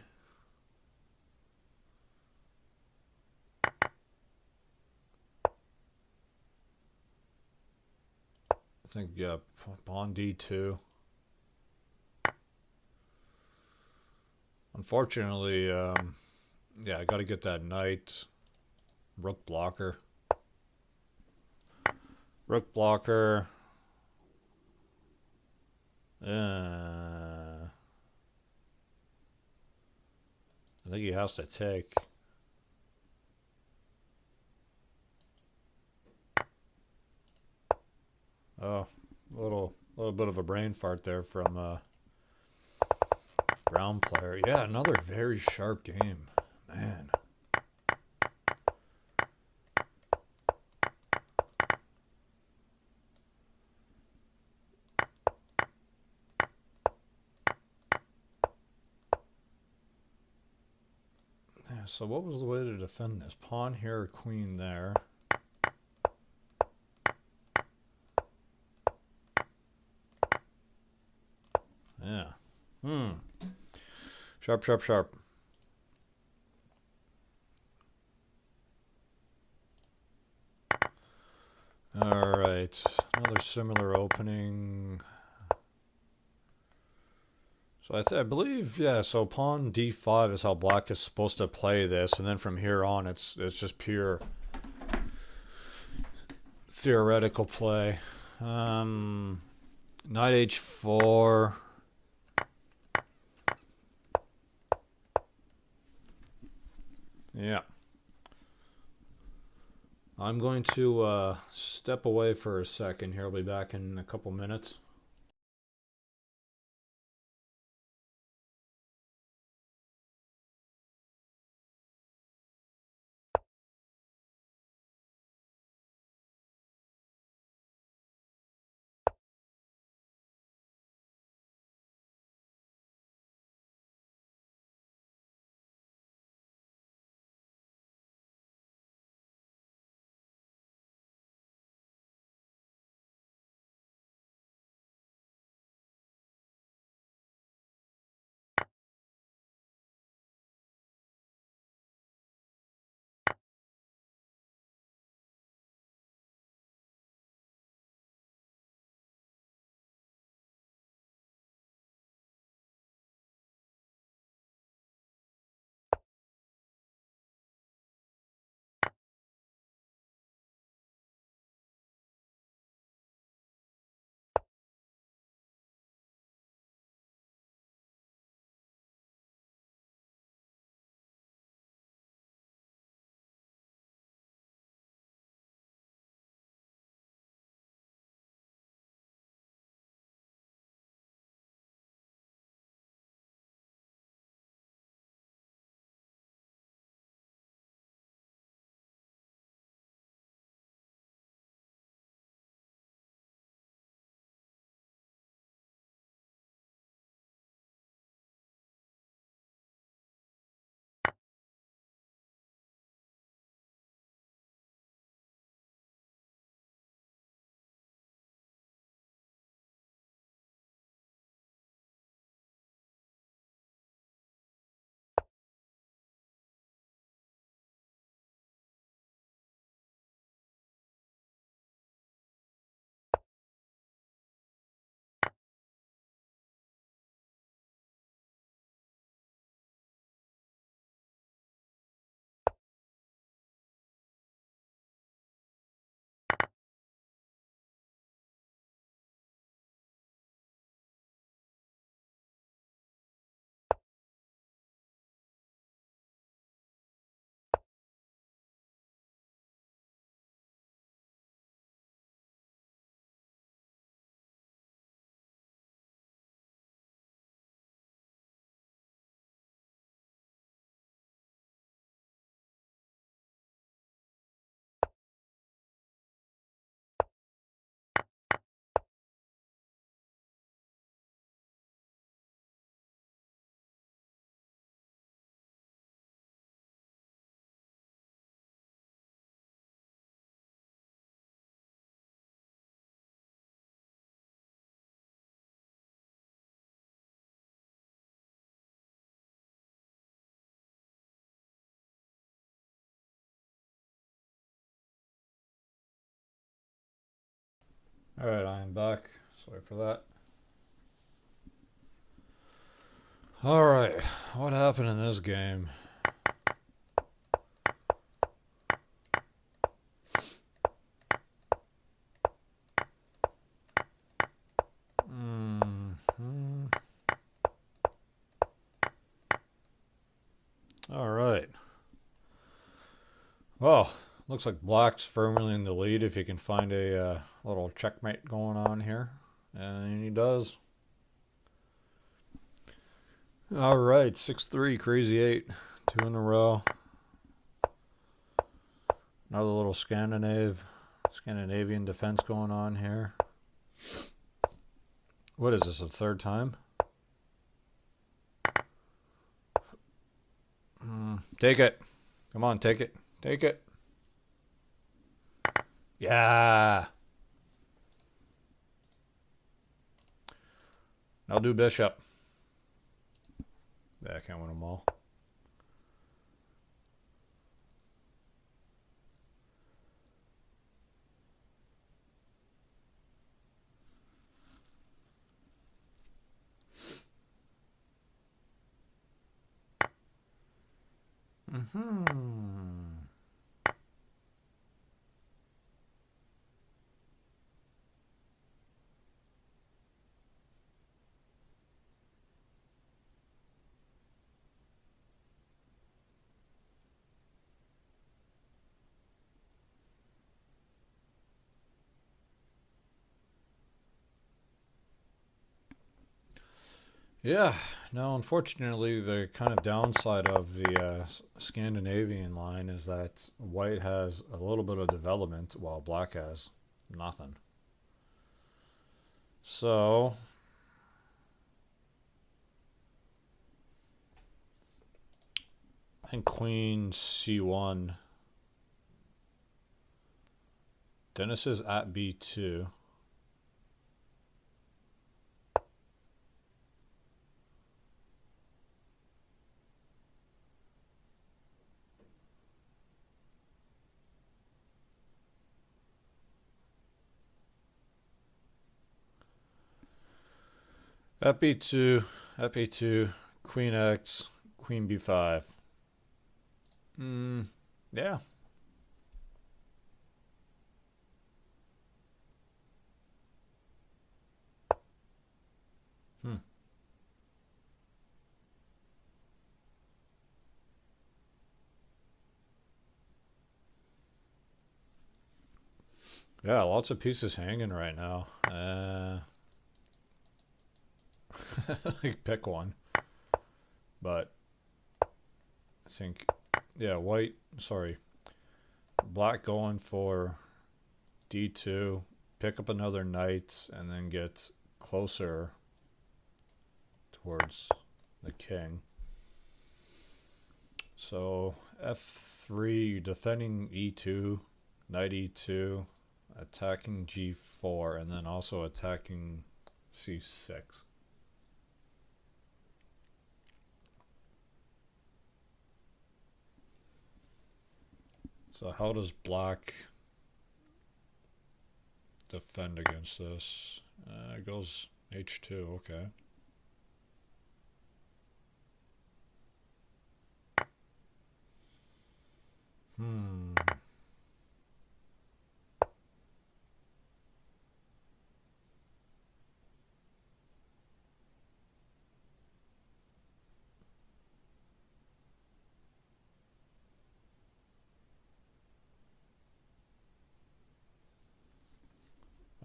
I think, yeah, pawn d2. Unfortunately, yeah, I got to get that knight. Rook blocker. Rook blocker. I think he has to take. Oh, a little bit of a brain fart there from brown player. Yeah, another very sharp game, man. Yeah, so what was the way to defend this? Pawn here, queen there. Yeah. Sharp, sharp, sharp. All right. Another similar opening. So I believe, yeah, so pawn d5 is how black is supposed to play this, and then from here on it's just pure theoretical play. Knight h4. Yeah. I'm going to step away for a second here. I'll be back in a couple minutes. Alright, I am back. Sorry for that. Alright, what happened in this game? Alright. Well, looks like black's firmly in the lead if he can find a little checkmate going on here. And he does. Alright, 6-3, crazy 8. 2 in a row. Another little Scandinavian defense going on here. What is this, the third time? Take it. Come on, take it. Take it. Yeah. I'll do bishop. Yeah, I can't win them all. Yeah, now unfortunately the kind of downside of the Scandinavian line is that white has a little bit of development while black has nothing. So I think queen c1. Dennis is at b2. At b2, queen x, queen b5. Yeah. Yeah, lots of pieces hanging right now. Like pick one. But I think, yeah, black going for d2, pick up another knight, and then get closer towards the king. So f3, defending e2, knight e2, attacking g4, and then also attacking c6. So how does black defend against this? It goes h2, okay.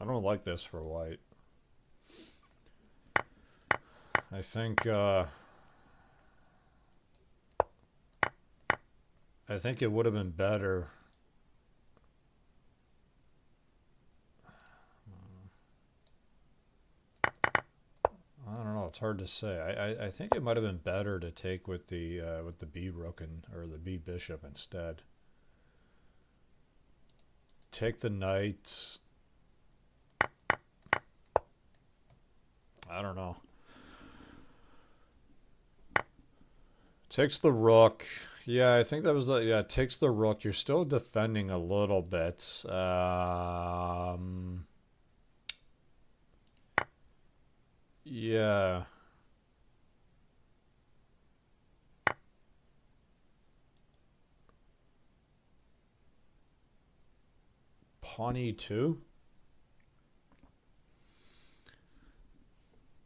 I don't like this for white. I think it would have been better. I don't know. It's hard to say. I think it might have been better to take with the B rook or the B bishop instead. Take the knight. I don't know. Takes the rook. Yeah, I think that was takes the rook. You're still defending a little bit. Yeah. Pawn E2?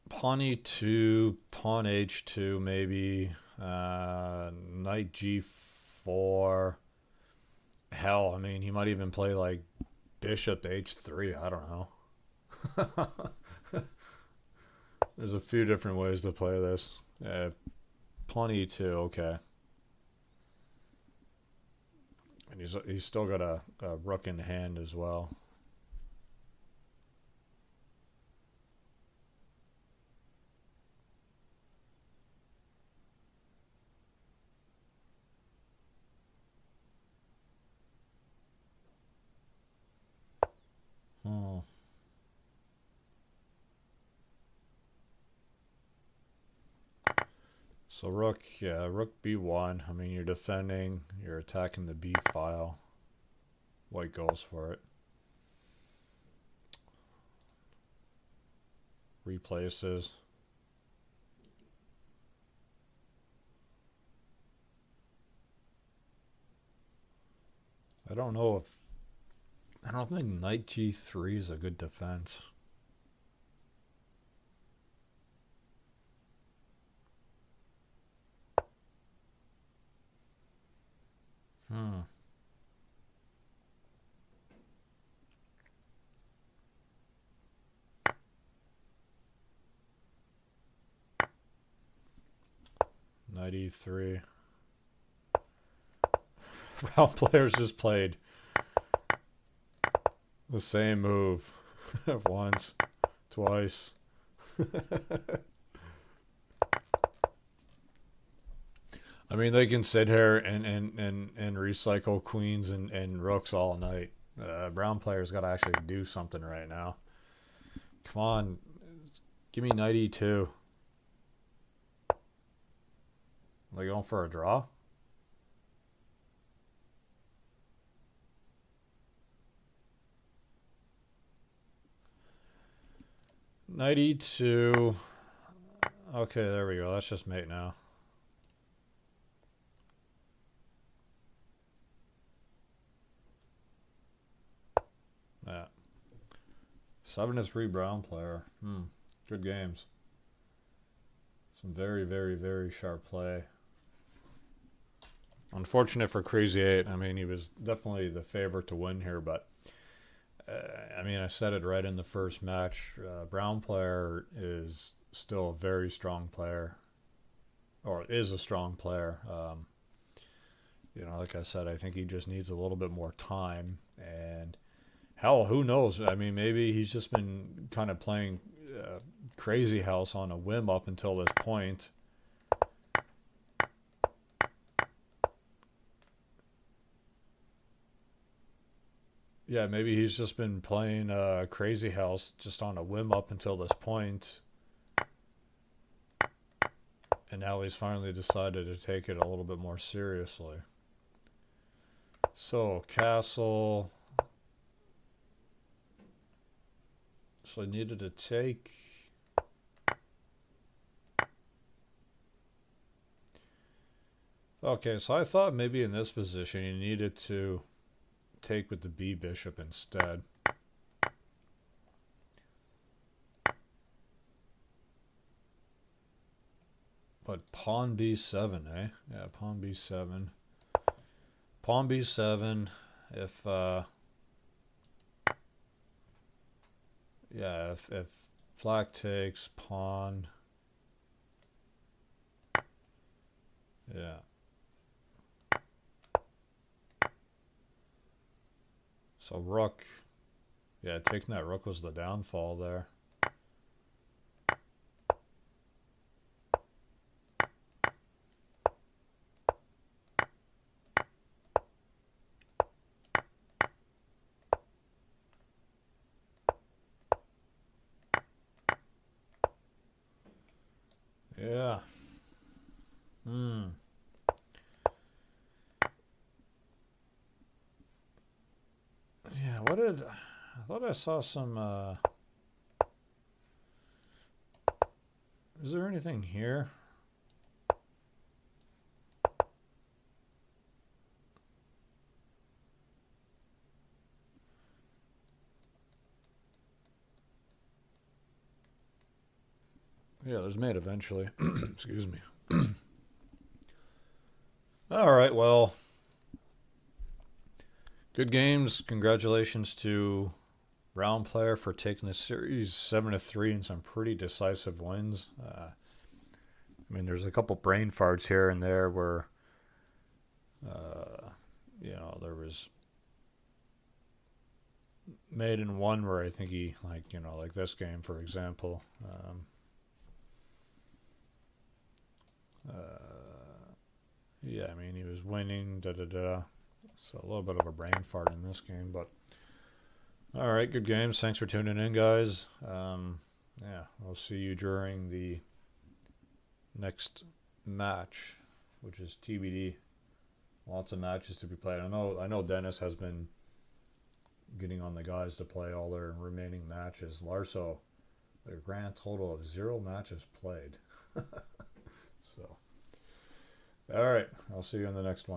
Pawn E2, pawn H2 maybe. Knight G4. Hell, I mean, he might even play like bishop H3. I don't know. There's a few different ways to play this. Pawn E2, okay. And he's still got a rook in hand as well. Hmm. So rook, yeah, rook B1. I mean, you're defending, you're attacking the B file. White goes for it. Replaces. I don't know if... I don't think knight G3 is a good defense. Hmm. Knight E3. Round players just played the same move once, twice. I mean, they can sit here and recycle queens and rooks all night. Brown players got to actually do something right now. Come on, give me knight E2. Are they going for a draw? Knight E2. Okay, there we go. That's just mate now. Yeah. 7-3 brown player. Good games. Some very, very, very sharp play. Unfortunate for Crazy 8. I mean, he was definitely the favorite to win here, but I mean, I said it right in the first match. Brown player is still a very strong player, or is a strong player. You know, like I said, I think he just needs a little bit more time. And hell, who knows? I mean, maybe he's just been kind of playing Crazyhouse on a whim up until this point. Yeah, maybe he's just been playing Crazyhouse just on a whim up until this point. And now he's finally decided to take it a little bit more seriously. So, castle. So I needed to take... Okay, so I thought maybe in this position you needed to take with the B bishop instead. But pawn B7, eh? Yeah, pawn B7. Pawn B7, if yeah, if black takes pawn, yeah. So rook, yeah, taking that rook was the downfall there. Yeah. Yeah, what did... I thought I saw some... Is there anything here? Yeah, there's mate eventually. Excuse me. All right, well, good games. Congratulations to Round Player for taking the series 7-3 and some pretty decisive wins. I mean, there's a couple brain farts here and there where, there was made in one where I think he, like this game, for example. Yeah, I mean, he was winning, So a little bit of a brain fart in this game, but all right, good games. Thanks for tuning in, guys. Yeah, I'll see you during the next match, which is TBD. Lots of matches to be played. I know Dennis has been getting on the guys to play all their remaining matches. Larso, a grand total of 0 matches played. So, all right, I'll see you in the next one.